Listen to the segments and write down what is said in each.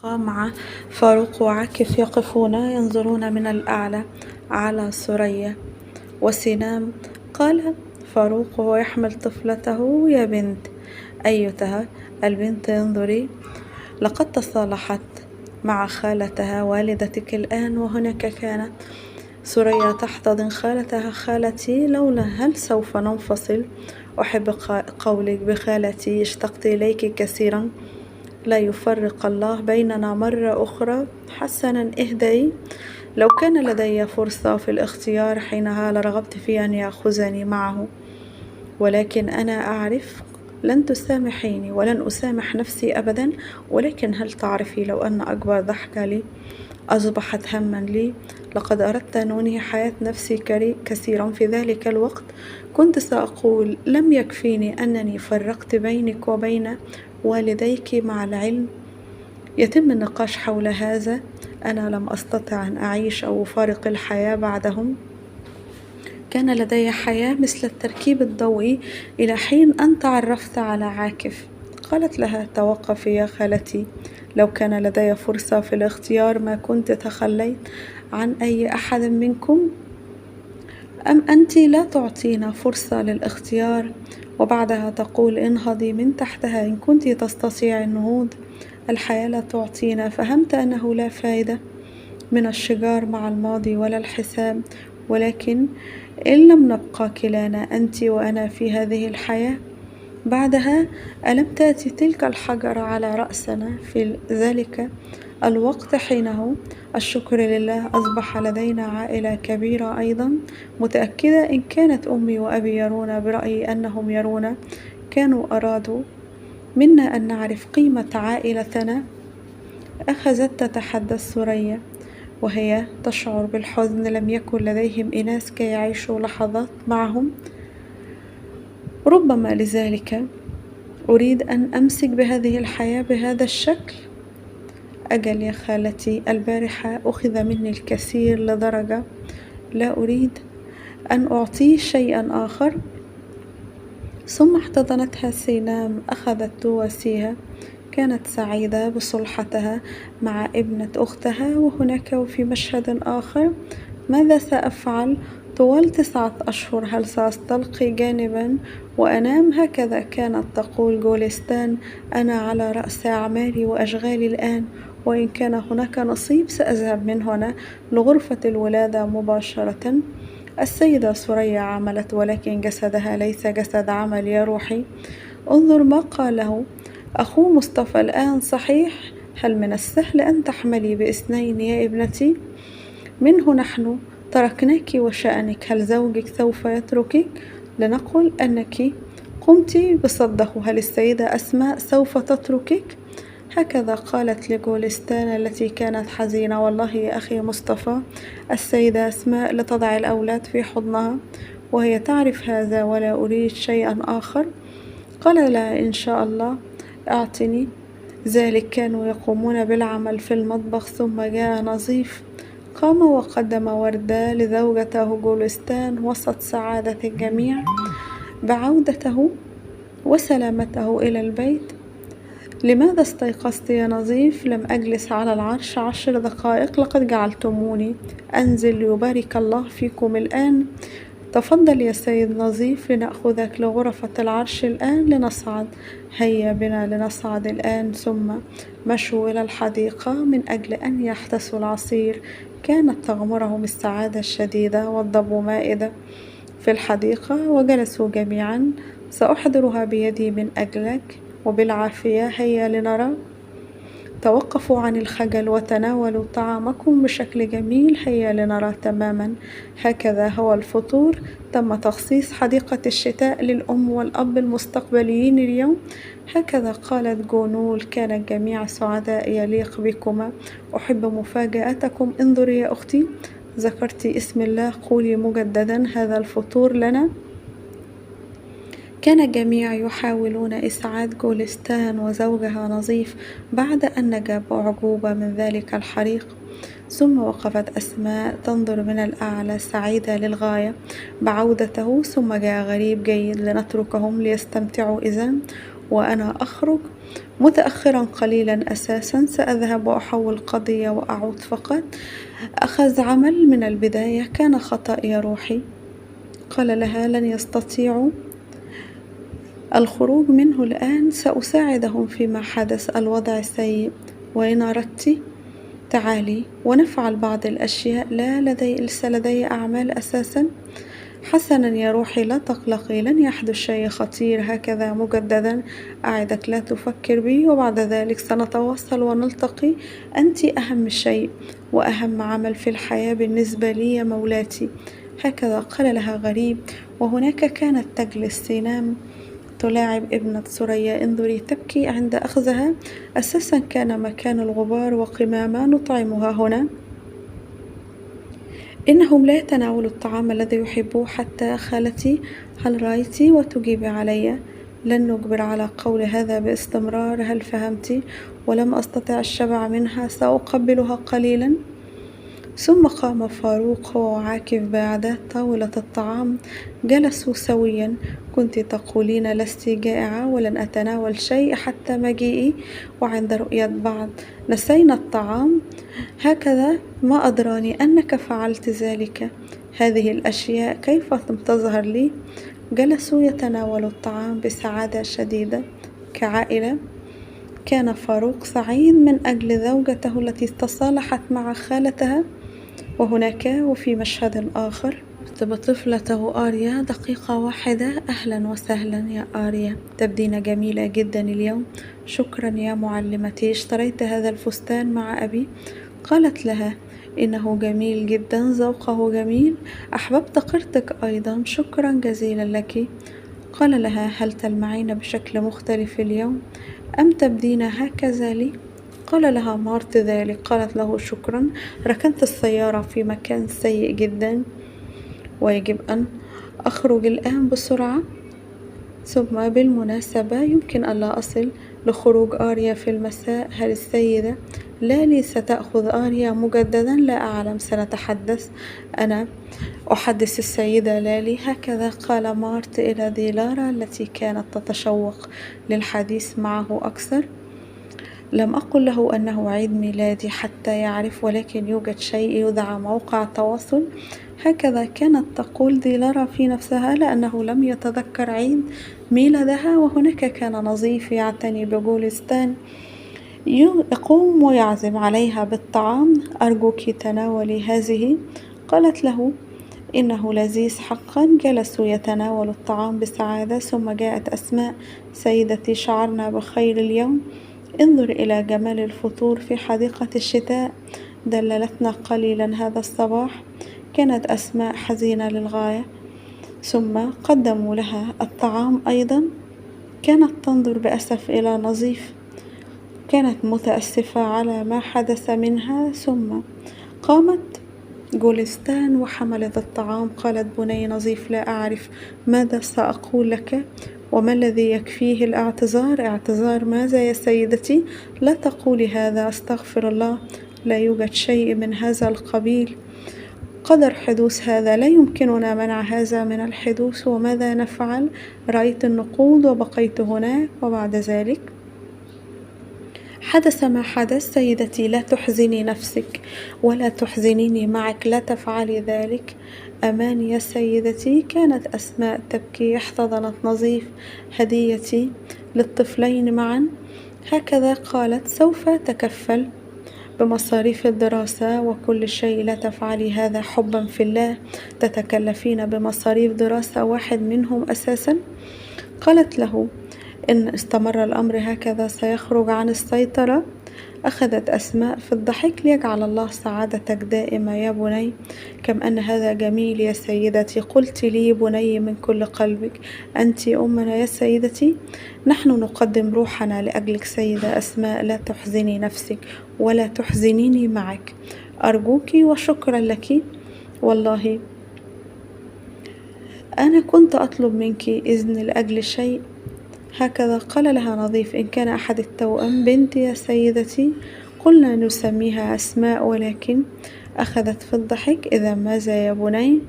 مع فاروق وعاكف يقفون ينظرون من الأعلى على ثريا وسنام. قال فاروق وهو يحمل طفلته: يا بنت أيتها البنت، انظري، لقد تصالحت مع خالتها والدتك الآن. وهناك كانت ثريا تحتضن خالتها: خالتي، لولا هل سوف ننفصل؟ أحب قولك بخالتي، اشتقت إليك كثيرا، لا يفرق الله بيننا مرة أخرى. حسنا، اهدئي، لو كان لدي فرصة في الاختيار حينها لرغبت في أن يأخذني معه، ولكن أنا أعرف لن تسامحيني ولن أسامح نفسي أبدا. ولكن هل تعرفي لو أن أكبر ضحكة لي أصبحت هما لي؟ لقد أردت أن أنهي حياة نفسي كثيرا في ذلك الوقت. كنت سأقول: لم يكفيني أنني فرقت بينك وبين والديك، مع العلم يتم النقاش حول هذا. أنا لم أستطع أن أعيش أو أفارق الحياة بعدهم. كان لدي حياة مثل التركيب الضوئي إلى حين أن تعرفت على عاكف. قالت لها: توقفي يا خالتي، لو كان لدي فرصة في الاختيار ما كنت تخليت عن أي أحد منكم. أم أنت لا تعطينا فرصة للاختيار؟ وبعدها تقول: انهضي من تحتها إن كنت تستطيعي النهوض. الحياة لا تعطينا. فهمت أنه لا فائدة من الشجار مع الماضي ولا الحساب، ولكن إن لم نبقى كلانا أنت وأنا في هذه الحياة بعدها، ألم تأتي تلك الحجرة على رأسنا في ذلك الوقت؟ حينه الشكر لله أصبح لدينا عائلة كبيرة أيضا. متأكدة إن كانت أمي وأبي يرون برأيي أنهم يرون، كانوا أرادوا منا أن نعرف قيمة عائلتنا. أخذت تتحدث ثريا وهي تشعر بالحزن. لم يكن لديهم إناث كي يعيشوا لحظات معهم، ربما لذلك أريد أن أمسك بهذه الحياة بهذا الشكل. أجل يا خالتي، البارحة أخذ مني الكثير لدرجة لا أريد أن أعطيه شيئا آخر. ثم احتضنتها سينام، أخذت تواسيها. كانت سعيدة بصلحتها مع ابنة أختها. وهناك وفي مشهد آخر: ماذا سأفعل طوال 9 أشهر؟ هل سأستلقي جانبا وأنام؟ هكذا كانت تقول جولستان: أنا على رأس أعمالي وأشغالي الآن، وإن كان هناك نصيب سأذهب من هنا لغرفة الولادة مباشرة. السيدة ثريا عملت، ولكن جسدها ليس جسد عمل يا روحي. انظر ما قاله أخو مصطفى الآن، صحيح؟ هل من السهل أن تحملي بإثنين يا ابنتي؟ منه نحن تركناك وشأنك، هل زوجك سوف يتركك؟ لنقل أنك قمت بصده، هل السيدة أسماء سوف تتركك؟ هكذا قالت لجولستان التي كانت حزينة. والله يا أخي مصطفى، السيدة أسماء لتضع الأولاد في حضنها وهي تعرف هذا، ولا أريد شيئا آخر. قال لها: إن شاء الله أعطني ذلك. كانوا يقومون بالعمل في المطبخ، ثم جاء نظيف، قام وقدم وردة لزوجته جولستان وسط سعادة الجميع بعودته وسلامته إلى البيت. لماذا استيقظت يا نظيف؟ لم أجلس على العرش 10 دقائق، لقد جعلتموني أنزل، يبارك الله فيكم الآن. تفضل يا سيد نظيف، لنأخذك لغرفة العرش الآن لنصعد. هيا بنا لنصعد الآن. ثم مشوا إلى الحديقة من أجل أن يحتسوا العصير. كانت تغمرهم السعادة الشديدة. وضبوا مائدة في الحديقة وجلسوا جميعا. سأحضرها بيدي من أجلك وبالعافية. هيا لنرى. توقفوا عن الخجل وتناولوا طعامكم بشكل جميل. هيا لنرى. تماما هكذا هو الفطور. تم تخصيص حديقة الشتاء للأم والأب المستقبليين اليوم. هكذا قالت جونول: كان الجميع سعداء، يليق بكما. أحب مفاجأتكم. انظري يا أختي، ذكرت اسم الله، قولي مجددا: هذا الفطور لنا. كان الجميع يحاولون إسعاد جولستان وزوجها نظيف بعد أن نجا بأعجوبة من ذلك الحريق. ثم وقفت أسماء تنظر من الأعلى سعيدة للغاية بعودته. ثم جاء غريب جيد، لنتركهم ليستمتعوا إذن. وأنا أخرج متأخرا قليلا أساسا، سأذهب وأحول قضية وأعود فقط. أخذ عمل من البداية، كان خطأ يا روحي. قال لها: لن يستطيعوا الخروج منه الآن، سأساعدهم فيما حدث، الوضع سيء، وإن أردت تعالي ونفعل بعض الأشياء. لا، ليس لدي أعمال أساسا. حسنا يا روحي، لا تقلقي، لن يحدث شيء خطير. هكذا مجددا أعدك، لا تفكر بي، وبعد ذلك سنتواصل ونلتقي. أنت أهم شيء وأهم عمل في الحياة بالنسبة لي يا مولاتي. هكذا قال لها غريب. وهناك كانت تجلس سينام تلاعب ابنة ثريا. انظري تبكي عند أخذها. أساسا كان مكان الغبار وقمامة نطعمها هنا. إنهم لا يتناولوا الطعام الذي يحبوه. حتى خالتي، هل رأيت؟ وتجيب علي: لن نجبر على قول هذا باستمرار، هل فهمت؟ ولم أستطع الشبع منها، سأقبلها قليلا. ثم قام فاروق هو وعاكف بعدات طاولة الطعام. جلسوا سويا. كنت تقولين لست جائعة ولن أتناول شيء حتى مجيئي، وعند رؤية بعض نسينا الطعام. هكذا ما أدراني أنك فعلت ذلك. هذه الأشياء كيف تظهر لي؟ جلسوا يتناولوا الطعام بسعادة شديدة كعائلة. كان فاروق سعيد من أجل زوجته التي تصالحت مع خالتها. وهناك وفي مشهد آخر كتب طفلته آريا: دقيقة واحدة، أهلا وسهلا يا آريا، تبدين جميلة جدا اليوم. شكرا يا معلمتي، اشتريت هذا الفستان مع أبي. قالت لها: إنه جميل جدا، ذوقه جميل، أحببت قرتك أيضا، شكرا جزيلا لك. قال لها: هل تلمعين بشكل مختلف اليوم، أم تبدين هكذا لي؟ قال لها مارت ذلك. قالت له: شكرا، ركنت السيارة في مكان سيء جدا ويجب أن أخرج الآن بسرعة. ثم بالمناسبة يمكن ألا أصل لخروج آريا في المساء. هل السيدة لالي ستأخذ آريا مجددا؟ لا أعلم، سنتحدث. أنا أحدث السيدة لالي. هكذا قال مارت إلى ديلارا التي كانت تتشوق للحديث معه أكثر. لم أقل له أنه عيد ميلادي حتى يعرف، ولكن يوجد شيء يدعى موقع التواصل. هكذا كانت تقول ديلارا في نفسها، لأنه لم يتذكر عيد ميلادها. وهناك كان نظيف يعتني بجولستان، يقوم ويعزم عليها بالطعام. أرجوك تناولي هذه. قالت له: إنه لذيذ حقا. جلسوا يتناولوا الطعام بسعادة. ثم جاءت أسماء: سيدتي، شعرنا بخير اليوم. انظر إلى جمال الفطور في حديقة الشتاء، دللتنا قليلا هذا الصباح. كانت أسماء حزينة للغاية. ثم قدموا لها الطعام أيضا. كانت تنظر بأسف إلى نظيف، كانت متأسفة على ما حدث منها. ثم قامت جولستان وحملت الطعام. قالت بني نظيف: لا أعرف ماذا سأقول لك، وما الذي يكفيه الاعتذار؟ اعتذار ماذا يا سيدتي؟ لا تقولي هذا، أستغفر الله، لا يوجد شيء من هذا القبيل. قدر حدوث هذا، لا يمكننا منع هذا من الحدوث. وماذا نفعل؟ رأيت النقود وبقيت هناك. وبعد ذلك حدث ما حدث. سيدتي، لا تحزني نفسك ولا تحزنيني معك، لا تفعلي ذلك. أمان يا سيدتي. كانت أسماء تبكي. احتضنت نظيف هديتي للطفلين معا. هكذا قالت: سوف تكفل بمصاريف الدراسة وكل شيء. لا تفعلي هذا حبا في الله، تتكلفين بمصاريف دراسة واحد منهم أساسا. قالت له: إن استمر الأمر هكذا سيخرج عن السيطرة. أخذت أسماء في الضحك: ليجعل الله سعادتك دائمة يا بني. كم أن هذا جميل يا سيدتي، قلت لي بني من كل قلبك، أنت أمنا يا سيدتي. نحن نقدم روحنا لأجلك سيدة أسماء، لا تحزني نفسك ولا تحزنيني معك، أرجوك وشكرا لك. والله أنا كنت أطلب منك إذن لأجل شيء. هكذا قال لها نظيف: إن كان أحد التوأم بنتي يا سيدتي. قلنا نسميها أسماء، ولكن أخذت في الضحك: إذا ماذا يا بني؟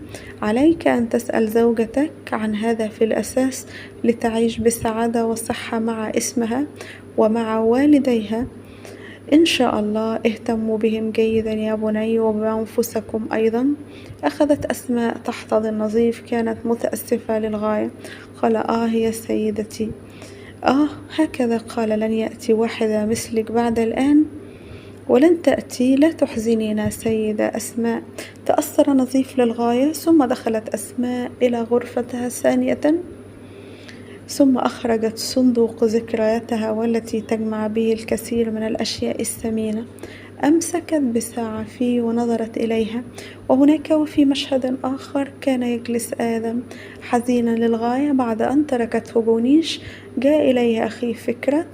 عليك أن تسأل زوجتك عن هذا في الأساس لتعيش بسعادة وصحة مع اسمها ومع والديها. إن شاء الله اهتموا بهم جيدا يا بني وبأنفسكم أيضا. أخذت أسماء تحتضن نظيف، كانت متأسفة للغاية. قال: يا سيدتي، هكذا قال: لن يأتي واحدة مثلك بعد الآن، ولن تأتي، لا تحزنينا سيدة أسماء. تأثر نظيف للغاية، ثم دخلت أسماء إلى غرفتها ثانية، ثم أخرجت صندوق ذكرياتها والتي تجمع به الكثير من الأشياء الثمينة. أمسكت بساعة فيه ونظرت إليها. وهناك وفي مشهد آخر كان يجلس آدم حزينا للغاية بعد أن تركته بونيش. جاء إليه أخيه فكرة،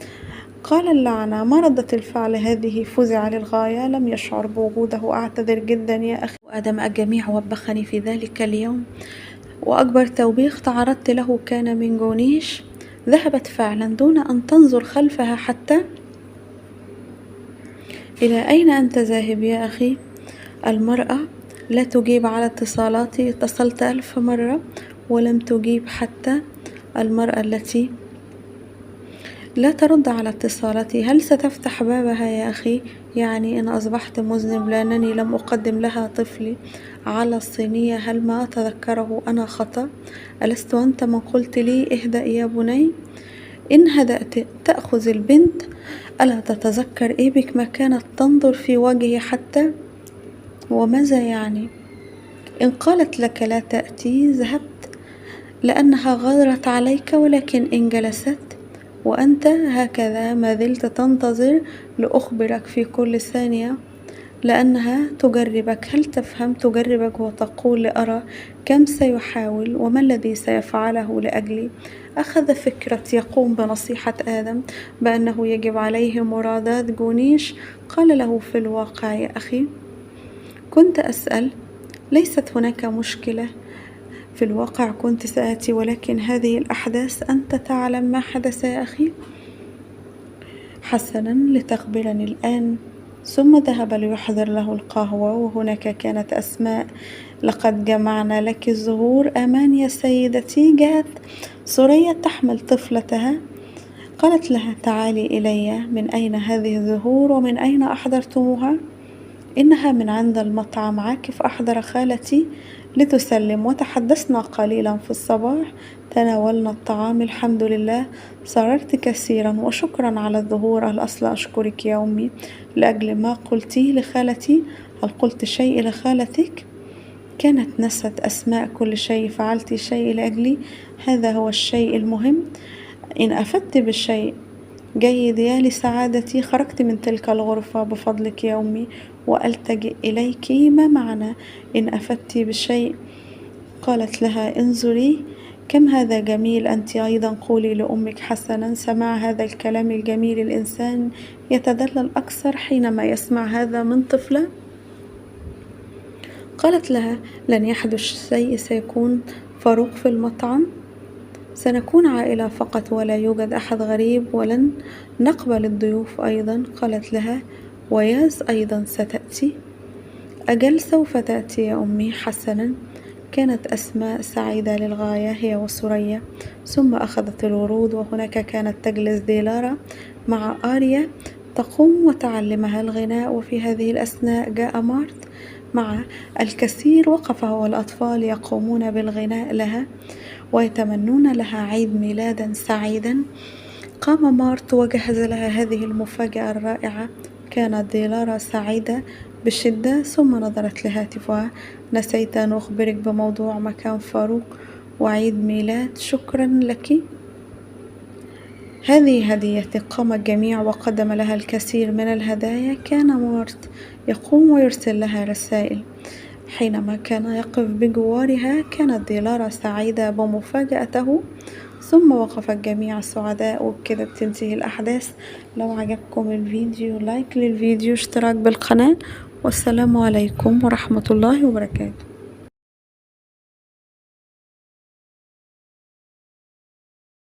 قال: اللعنة، ما ردة الفعل هذه؟ فزع للغاية، لم يشعر بوجوده. أعتذر جدا يا أخي. وآدم الجميع وبخني في ذلك اليوم، وأكبر توبيخ تعرضت له كان من جونيش. ذهبت فعلا دون أن تنظر خلفها حتى. إلى أين أنت ذاهب يا أخي؟ المرأة لا تجيب على اتصالاتي، اتصلت 1000 مرة ولم تجيب. حتى المرأة التي لا ترد على اتصالاتي، هل ستفتح بابها يا أخي؟ يعني إن أصبحت مذنب لأنني لم أقدم لها طفلي على الصينية، هل ما أتذكره أنا خطأ؟ ألست أنت من قلت لي: اهدأ يا بني؟ إن هدأت تأخذ البنت. ألا تتذكر إيه بك ما كانت تنظر في وجهي حتى؟ وماذا يعني؟ إن قالت لك لا تأتي ذهبت لأنها غارت عليك، ولكن إن جلست وأنت هكذا ما زلت تنتظر لأخبرك في كل ثانية لأنها تجربك. هل تفهم؟ تجربك وتقول: لأرى كم سيحاول وما الذي سيفعله لأجلي. أخذ فكرة يقوم بنصيحة آدم بأنه يجب عليه مراداة جونيش. قال له: في الواقع يا أخي كنت أسأل، ليست هناك مشكلة، في الواقع كنت سآتي، ولكن هذه الأحداث أنت تعلم ما حدث يا أخي. حسنا، لتخبرني الآن. ثم ذهب ليحضر له القهوة، وهناك كانت أسماء: لقد جمعنا لك الزهور. أمان يا سيدتي. جاءت سوريا تحمل طفلتها، قالت لها: تعالي إلي، من أين هذه الزهور ومن أين أحضرتموها؟ إنها من عند المطعم عاكف أحضر خالتي لتسلم. وتحدثنا قليلا في الصباح، تناولنا الطعام، الحمد لله. سررت كثيرا، وشكرا على الظهور. الأصل أشكرك يا أمي لأجل ما قلتيه لخالتي. هل قلت شيء لخالتك؟ كانت نست أسماء كل شيء. فعلت شيء لأجلي، هذا هو الشيء المهم. إن أفدت بالشيء جيد يا لسعادتي. خرجت من تلك الغرفة بفضلك يا أمي وألتجئ إليك. ما معنى إن أفدت بشيء؟ قالت لها: انظري كم هذا جميل. أنت أيضا قولي لأمك. حسنا، سماع هذا الكلام الجميل الإنسان يتدلل أكثر حينما يسمع هذا من طفلة. قالت لها: لن يحدث شيء، سيكون فاروق في المطعم، سنكون عائلة فقط ولا يوجد أحد غريب، ولن نقبل الضيوف أيضا. قالت لها: وياز أيضا ستأتي؟ أجل سوف تأتي يا أمي. حسنا. كانت أسماء سعيدة للغاية هي وسوريا. ثم أخذت الورود، وهناك كانت تجلس ديلارا مع آريا تقوم وتعلمها الغناء. وفي هذه الأثناء جاء مارت مع الكثير، وقف هو الأطفال يقومون بالغناء لها ويتمنون لها عيد ميلادا سعيدا. قام مارت وجهز لها هذه المفاجأة الرائعة. كانت ديلارا سعيدة بشدة، ثم نظرت لهاتفها: نسيت أن أخبرك بموضوع مكان فاروق وعيد ميلاد. شكرا لك، هذه هديتك. قام الجميع وقدم لها الكثير من الهدايا. كان مارت يقوم ويرسل لها رسائل. حينما كان يقف بجوارها كانت ديلارا سعيدة بمفاجأته. ثم وقف الجميع سعداء، وبكده بتنتهي الأحداث. لو عجبكم الفيديو لايك للفيديو، اشتراك بالقناة، والسلام عليكم ورحمة الله وبركاته.